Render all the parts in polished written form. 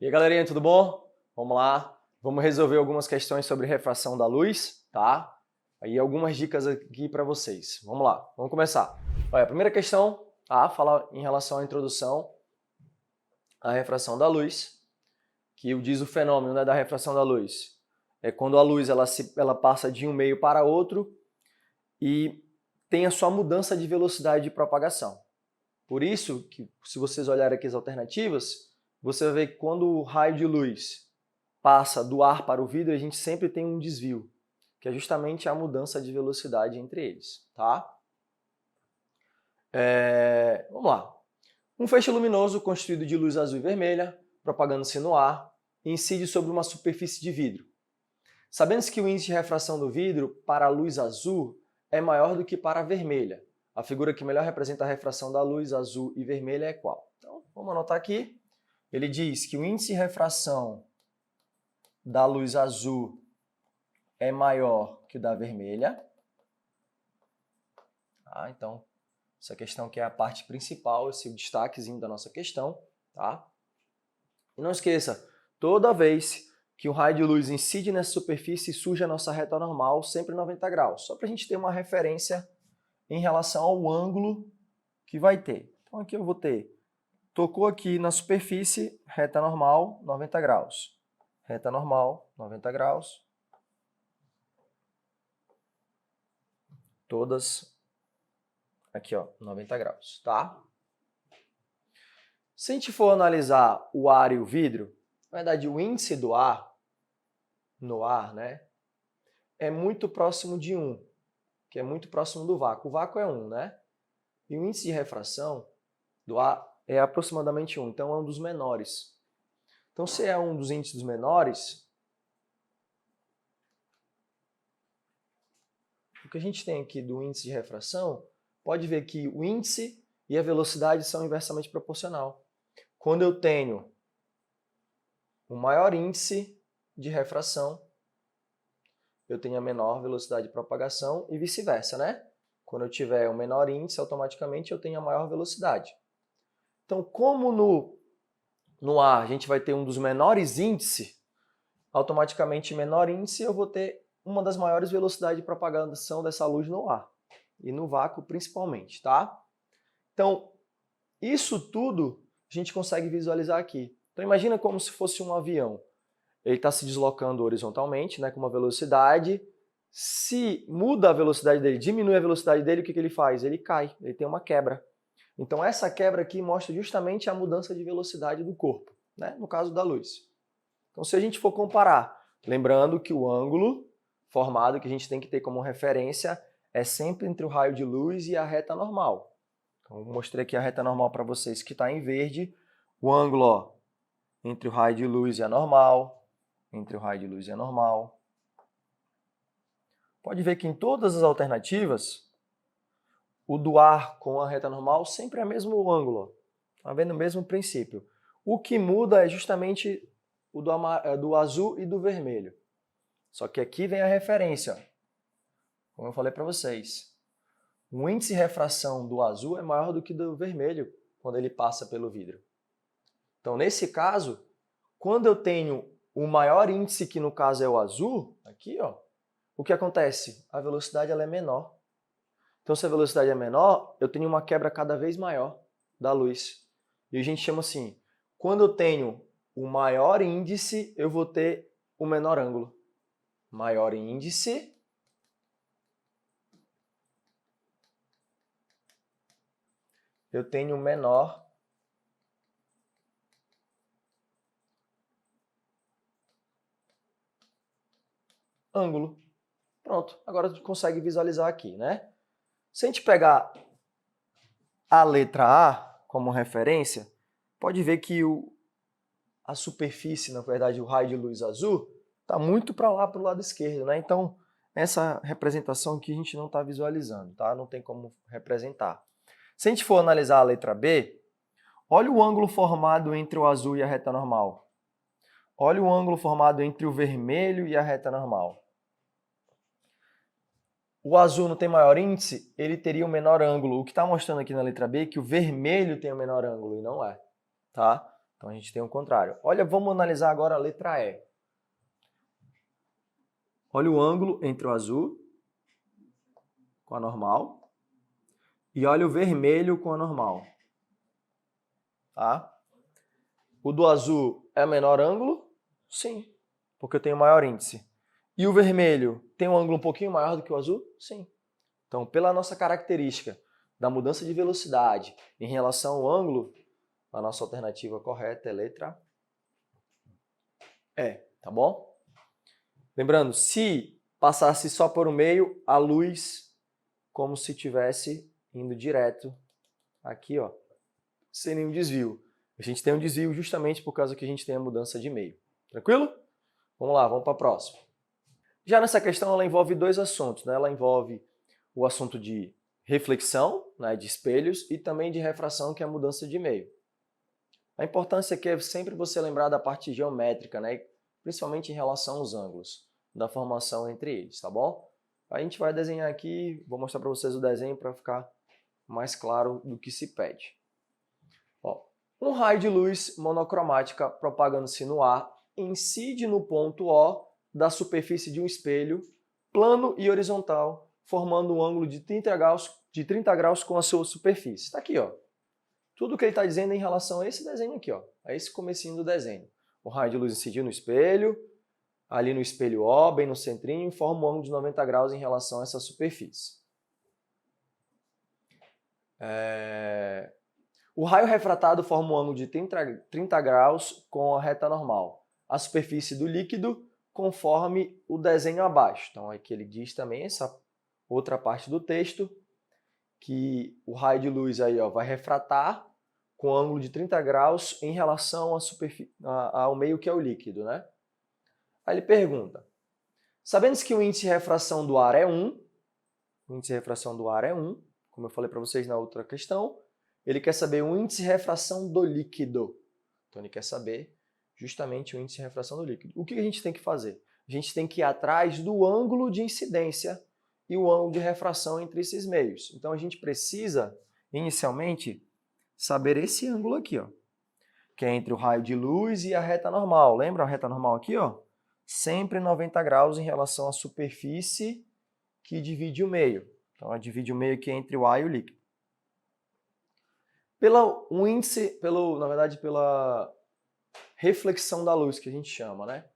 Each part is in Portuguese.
E aí, galerinha, tudo bom? Vamos lá. Vamos resolver algumas questões sobre refração da luz, tá? Aí algumas dicas aqui para vocês. Vamos lá, vamos começar. Olha, a primeira questão, tá? Fala em relação à introdução à refração da luz, que diz o fenômeno, né, da refração da luz. É quando a luz ela passa de um meio para outro e tem a sua mudança de velocidade de propagação. Por isso, que se vocês olharem aqui as alternativas, você vai ver que quando o raio de luz passa do ar para o vidro, a gente sempre tem um desvio, que é justamente a mudança de velocidade entre eles, tá? Vamos lá. Um feixe luminoso constituído de luz azul e vermelha, propagando-se no ar, incide sobre uma superfície de vidro. Sabendo-se que o índice de refração do vidro para a luz azul é maior do que para a vermelha. A figura que melhor representa a refração da luz azul e vermelha é qual? Então, vamos anotar aqui. Ele diz que o índice de refração da luz azul é maior que o da vermelha. Tá? Então, essa questão aqui é a parte principal, esse destaquezinho da nossa questão. Tá? E não esqueça, toda vez que o raio de luz incide nessa superfície, surge a nossa reta normal, sempre 90 graus. Só para a gente ter uma referência em relação ao ângulo que vai ter. Então aqui eu vou ter, tocou aqui na superfície, reta normal, 90 graus. Reta normal, 90 graus. Todas aqui, ó, 90 graus, tá? Se a gente for analisar o ar e o vidro, na verdade o índice do ar, no ar, né, é muito próximo de 1, que é muito próximo do vácuo. O vácuo é 1, né? E o índice de refração do ar é aproximadamente 1, então é um dos menores. Então, se é um dos índices menores, o que a gente tem aqui do índice de refração, pode ver que o índice e a velocidade são inversamente proporcional. Quando eu tenho o maior índice de refração, eu tenho a menor velocidade de propagação e vice-versa, né? Quando eu tiver o menor índice, automaticamente eu tenho a maior velocidade. Então, como no ar a gente vai ter um dos menores índices, automaticamente menor índice eu vou ter uma das maiores velocidades de propagação dessa luz no ar. E no vácuo principalmente, tá? Então, isso tudo a gente consegue visualizar aqui. Então, imagina como se fosse um avião. Ele está se deslocando horizontalmente, né, com uma velocidade. Se muda a velocidade dele, diminui a velocidade dele, o que ele faz? Ele cai, ele tem uma quebra. Então, essa quebra aqui mostra justamente a mudança de velocidade do corpo, né, no caso da luz. Então, se a gente for comparar, lembrando que o ângulo formado que a gente tem que ter como referência é sempre entre o raio de luz e a reta normal. Então, eu mostrei aqui a reta normal para vocês que está em verde. O ângulo, ó, entre o raio de luz e a normal, entre o raio de luz e a normal. Pode ver que em todas as alternativas, o do ar com a reta normal sempre é o mesmo ângulo. Está vendo o mesmo princípio. O que muda é justamente o do azul e do vermelho. Só que aqui vem a referência, ó. Como eu falei para vocês. O índice de refração do azul é maior do que do vermelho quando ele passa pelo vidro. Então, nesse caso, quando eu tenho o maior índice, que no caso é o azul, aqui, ó, o que acontece? A velocidade ela é menor. Então, se a velocidade é menor, eu tenho uma quebra cada vez maior da luz. E a gente chama assim, quando eu tenho o maior índice, eu vou ter o menor ângulo. Maior índice, eu tenho menor ângulo. Pronto, agora a gente consegue visualizar aqui, né? Se a gente pegar a letra A como referência, pode ver que a superfície, na verdade, o raio de luz azul, está muito para lá, para o lado esquerdo, né? Então, essa representação aqui a gente não está visualizando, tá? Não tem como representar. Se a gente for analisar a letra B, olha o ângulo formado entre o azul e a reta normal. Olha o ângulo formado entre o vermelho e a reta normal. O azul não tem maior índice, ele teria o menor ângulo. O que está mostrando aqui na letra B é que o vermelho tem o menor ângulo e não é, tá? Então a gente tem o contrário. Olha, vamos analisar agora a letra E. Olha o ângulo entre o azul com a normal e olha o vermelho com a normal. Tá? O do azul é menor ângulo? Sim, porque eu tenho maior índice. E o vermelho tem um ângulo um pouquinho maior do que o azul? Sim. Então, pela nossa característica da mudança de velocidade em relação ao ângulo, a nossa alternativa correta é letra E, tá bom? Lembrando, se passasse só por um meio, a luz como se estivesse indo direto aqui, ó, sem nenhum desvio. A gente tem um desvio justamente por causa que a gente tem a mudança de meio. Tranquilo? Vamos lá, vamos para a próxima. Já nessa questão, ela envolve dois assuntos, né? Ela envolve o assunto de reflexão, né, de espelhos, e também de refração, que é a mudança de meio. A importância aqui é sempre você lembrar da parte geométrica, né, principalmente em relação aos ângulos, da formação entre eles, tá bom? A gente vai desenhar aqui, vou mostrar para vocês o desenho para ficar mais claro do que se pede. Ó, um raio de luz monocromática propagando-se no ar incide no ponto O da superfície de um espelho plano e horizontal, formando um ângulo de 30 graus com a sua superfície. Está aqui, ó. Tudo que ele está dizendo em relação a esse desenho aqui, ó, a esse comecinho do desenho. O raio de luz incidiu no espelho, ali no espelho O, bem no centrinho, forma um ângulo de 90 graus em relação a essa superfície. O raio refratado forma um ângulo de 30 graus com a reta normal. A superfície do líquido conforme o desenho abaixo. Então, aqui ele diz também essa outra parte do texto, que o raio de luz aí, ó, vai refratar com ângulo de 30 graus em relação ao meio que é o líquido, né? Aí ele pergunta, sabendo que o índice de refração do ar é 1, o índice de refração do ar é 1, como eu falei para vocês na outra questão, ele quer saber o índice de refração do líquido. Então ele quer saber justamente o índice de refração do líquido. O que a gente tem que fazer? A gente tem que ir atrás do ângulo de incidência e o ângulo de refração entre esses meios. Então a gente precisa, inicialmente, saber esse ângulo aqui, ó, que é entre o raio de luz e a reta normal. Lembra a reta normal aqui, ó? Sempre 90 graus em relação à superfície que divide o meio. Então ela divide o meio aqui entre o ar e o líquido. Na verdade, pela reflexão da luz, que a gente chama, né?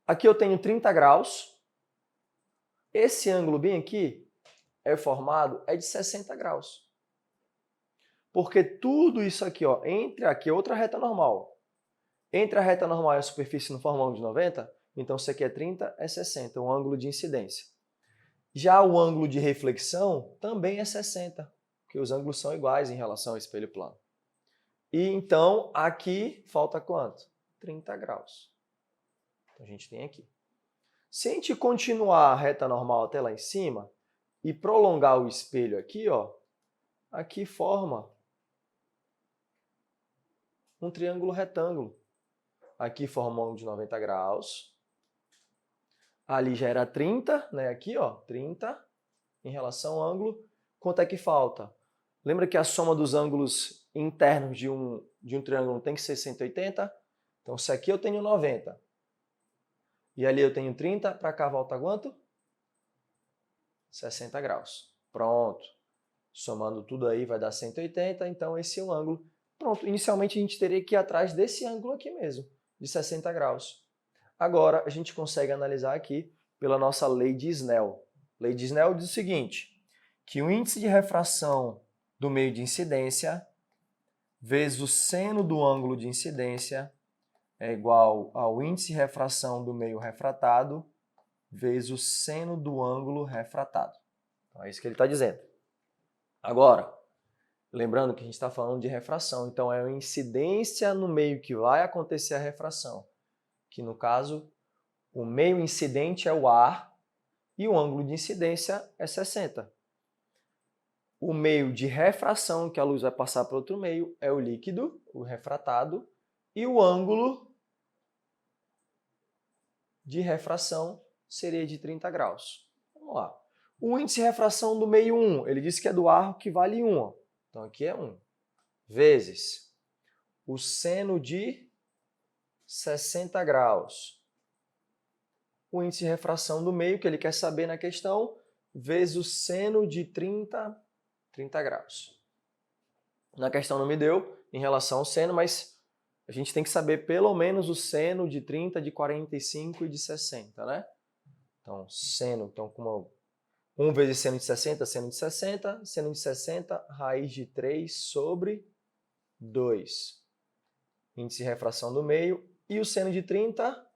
Aqui eu tenho 30 graus. Esse ângulo bem aqui é de 60 graus. Porque tudo isso aqui, ó, entre aqui é outra reta normal. Entre a reta normal e a superfície não forma um ângulo de 90, então isso aqui é 30, é 60, um ângulo de incidência. Já o ângulo de reflexão também é 60, porque os ângulos são iguais em relação ao espelho plano. E então, aqui falta quanto? 30 graus. Então, a gente tem aqui. Se a gente continuar a reta normal até lá em cima e prolongar o espelho aqui, ó, aqui forma um triângulo retângulo. Aqui forma um ângulo de 90 graus. Ali já era 30, né? Aqui, ó, 30 em relação ao ângulo. Quanto é que falta? Lembra que a soma dos ângulos internos de um triângulo tem que ser 180? Então, se aqui eu tenho 90 e ali eu tenho 30, para cá volta quanto? 60 graus. Pronto. Somando tudo aí vai dar 180, então esse é o ângulo. Pronto, inicialmente a gente teria que ir atrás desse ângulo aqui mesmo, de 60 graus. Agora a gente consegue analisar aqui pela nossa lei de Snell. Lei de Snell diz o seguinte, que o índice de refração do meio de incidência vezes o seno do ângulo de incidência é igual ao índice de refração do meio refratado vezes o seno do ângulo refratado. Então é isso que ele está dizendo. Agora, lembrando que a gente está falando de refração, então é a incidência no meio que vai acontecer a refração, que no caso o meio incidente é o ar e o ângulo de incidência é 60. O meio de refração, que a luz vai passar para outro meio, é o líquido, o refratado, e o ângulo de refração seria de 30 graus. Vamos lá. O índice de refração do meio 1, ele disse que é do ar, que vale 1. Ó. Então aqui é 1. Vezes o seno de 60 graus. O índice de refração do meio, que ele quer saber na questão, vezes o seno de 30 graus. Na questão não me deu em relação ao seno, mas a gente tem que saber pelo menos o seno de 30, de 45 e de 60, né? Então, seno, como 1 vezes seno de 60, seno de 60, seno de 60, raiz de 3 sobre 2. Índice de refração do meio. E o seno de 30,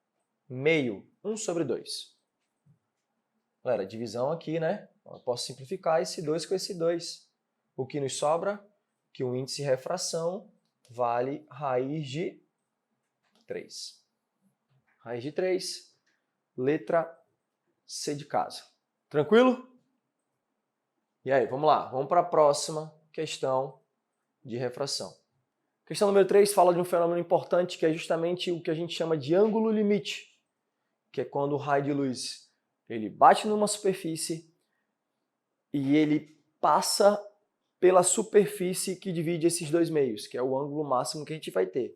meio, 1 sobre 2. Galera, divisão aqui, né? Eu posso simplificar esse 2 com esse 2. O que nos sobra? Que o índice de refração vale raiz de 3. Raiz de 3, letra C de casa. Tranquilo? E aí, vamos lá. Vamos para a próxima questão de refração. Questão número 3 fala de um fenômeno importante que é justamente o que a gente chama de ângulo limite, que é quando o raio de luz ele bate numa superfície e ele passa pela superfície que divide esses dois meios, que é o ângulo máximo que a gente vai ter.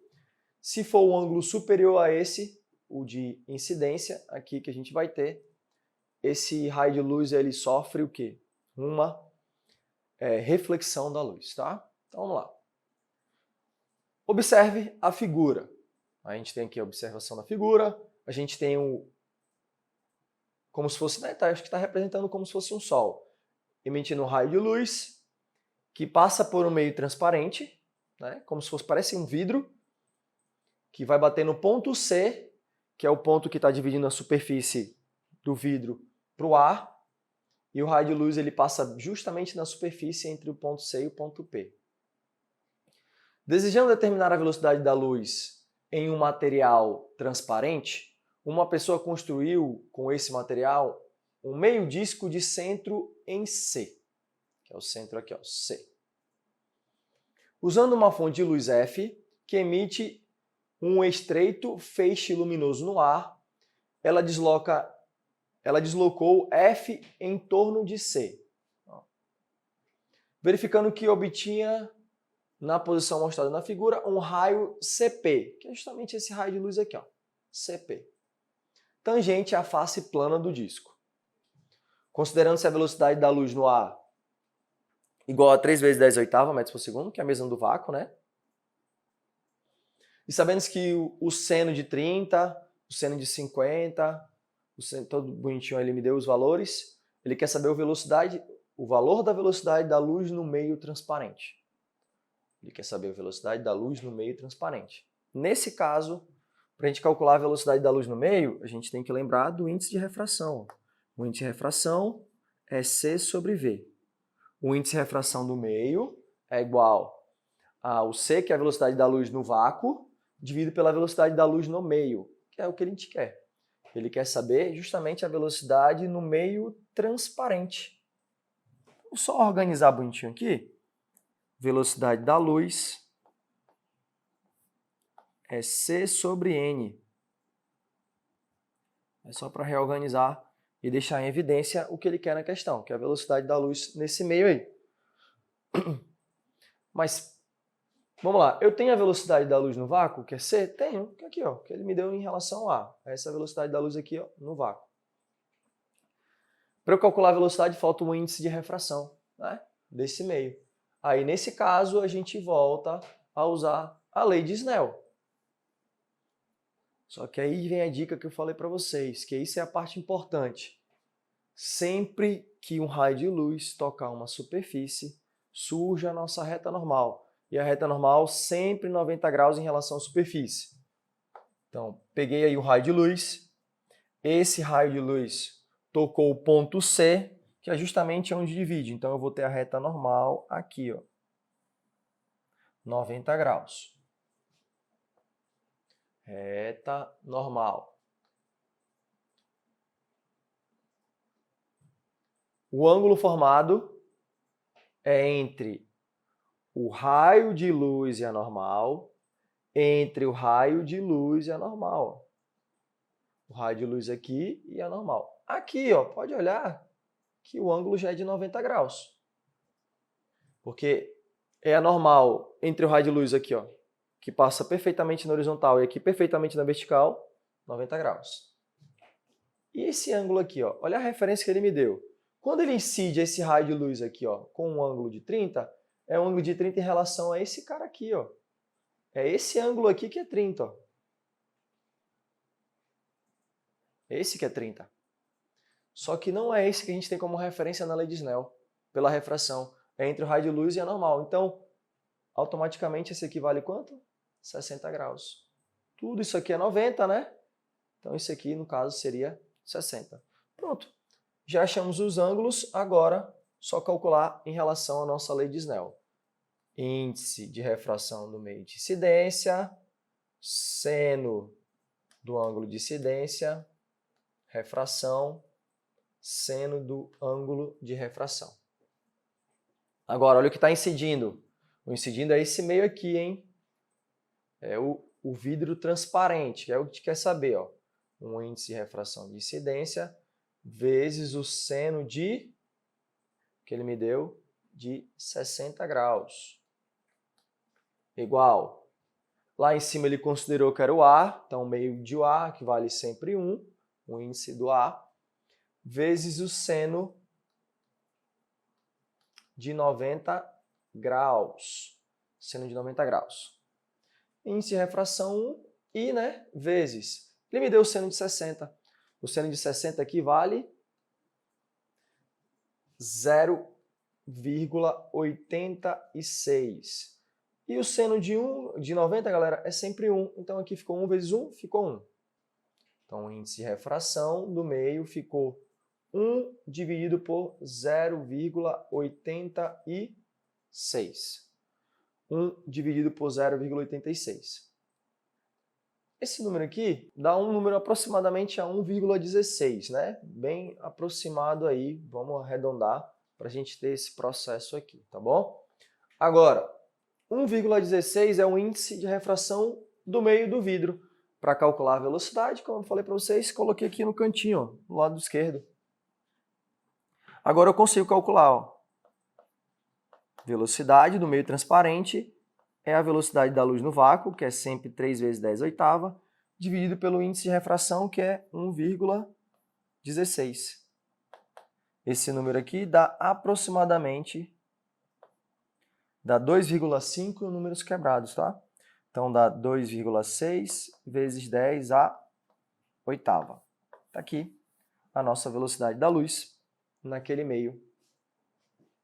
Se for o ângulo superior a esse, o de incidência, aqui que a gente vai ter, esse raio de luz ele sofre o quê? Uma reflexão da luz, tá? Então vamos lá. Observe a figura. A gente tem aqui a observação da figura, a gente tem como se fosse, né, acho que está representando como se fosse um sol, emitindo um raio de luz que passa por um meio transparente, né, como se fosse, parece um vidro, que vai bater no ponto C, que é o ponto que está dividindo a superfície do vidro para o ar, e o raio de luz ele passa justamente na superfície entre o ponto C e o ponto P. Desejando determinar a velocidade da luz em um material transparente, uma pessoa construiu com esse material um meio disco de centro em C, que é o centro aqui, ó, C. Usando uma fonte de luz F, que emite um estreito feixe luminoso no ar, ela deslocou F em torno de C. Verificando que obtinha, na posição mostrada na figura, um raio CP, que é justamente esse raio de luz aqui, ó, CP, tangente à face plana do disco. Considerando-se a velocidade da luz no ar igual a 3 vezes 10 oitava metros por segundo, que é a mesma do vácuo, né? E sabendo que o seno de 30, o seno de 50, o seno todo bonitinho ele me deu os valores, ele quer saber o valor da velocidade da luz no meio transparente. Ele quer saber a velocidade da luz no meio transparente. Nesse caso, para a gente calcular a velocidade da luz no meio, a gente tem que lembrar do índice de refração. O índice de refração é C sobre V. O índice de refração do meio é igual ao C, que é a velocidade da luz no vácuo, dividido pela velocidade da luz no meio, que é o que a gente quer. Ele quer saber justamente a velocidade no meio transparente. Vou só organizar bonitinho aqui. Velocidade da luz é C sobre N. É só para reorganizar e deixar em evidência o que ele quer na questão, que é a velocidade da luz nesse meio aí. Mas, vamos lá, eu tenho a velocidade da luz no vácuo, que é C? Tenho, que é aqui, ó, que ele me deu em relação a A. Essa é a velocidade da luz aqui, ó, no vácuo. Para eu calcular a velocidade, falta um índice de refração, né, desse meio. Aí, nesse caso, a gente volta a usar a lei de Snell. Só que aí vem a dica que eu falei para vocês, que isso é a parte importante. Sempre que um raio de luz tocar uma superfície, surge a nossa reta normal. E a reta normal sempre 90 graus em relação à superfície. Então, peguei aí o raio de luz. Esse raio de luz tocou o ponto C, que é justamente onde divide. Então, eu vou ter a reta normal aqui, ó, 90 graus. Reta normal. O ângulo formado é entre o raio de luz e a normal, entre o raio de luz e a normal. O raio de luz aqui e a normal. Aqui, ó, pode olhar que o ângulo já é de 90 graus. Porque é a normal entre o raio de luz aqui, ó, que passa perfeitamente na horizontal e aqui perfeitamente na vertical, 90 graus. E esse ângulo aqui, ó, olha a referência que ele me deu. Quando ele incide esse raio de luz aqui, ó, com um ângulo de 30, é um ângulo de 30 em relação a esse cara aqui, ó. É esse ângulo aqui que é 30, ó. Esse que é 30. Só que não é esse que a gente tem como referência na lei de Snell, pela refração. É entre o raio de luz e a normal. Então, automaticamente esse aqui vale quanto? 60 graus. Tudo isso aqui é 90, né? Então, isso aqui, no caso, seria 60. Pronto. Já achamos os ângulos, agora só calcular em relação à nossa lei de Snell. Índice de refração do meio de incidência, seno do ângulo de incidência, refração, seno do ângulo de refração. Agora, olha o que está incidindo. O incidindo é esse meio aqui, hein? É o vidro transparente, que é o que a gente quer saber, ó. Um índice de refração de incidência vezes o seno de, que ele me deu, de 60 graus. Igual. Lá em cima ele considerou que era o ar, então o meio de ar, que vale sempre 1, o índice do ar, vezes o seno de 90 graus. Seno de 90 graus. Índice de refração 1 e, né, vezes. Ele me deu o seno de 60. O seno de 60 aqui vale 0,86. E o seno de 90, galera, é sempre 1. Então aqui ficou 1 vezes 1, ficou 1. Então o índice de refração do meio ficou 1 dividido por 0,86. 1 dividido por 0,86. Esse número aqui dá um número aproximadamente a 1,16, né? Bem aproximado aí, vamos arredondar para a gente ter esse processo aqui, tá bom? Agora, 1,16 é o índice de refração do meio do vidro. Para calcular a velocidade, como eu falei para vocês, coloquei aqui no cantinho, ó, no lado esquerdo. Agora eu consigo calcular, ó. Velocidade do meio transparente é a velocidade da luz no vácuo, que é sempre 3 vezes 10 oitava, dividido pelo índice de refração, que é 1,16. Esse número aqui dá aproximadamente 2,5 números quebrados, tá? Então dá 2,6 vezes 10 a oitava. Está aqui a nossa velocidade da luz naquele meio,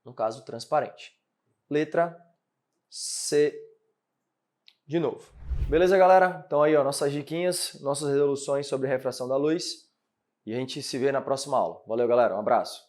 no caso transparente. Letra C de novo. Beleza, galera? Então aí, ó, nossas diquinhas, nossas resoluções sobre refração da luz. E a gente se vê na próxima aula. Valeu, galera. Um abraço.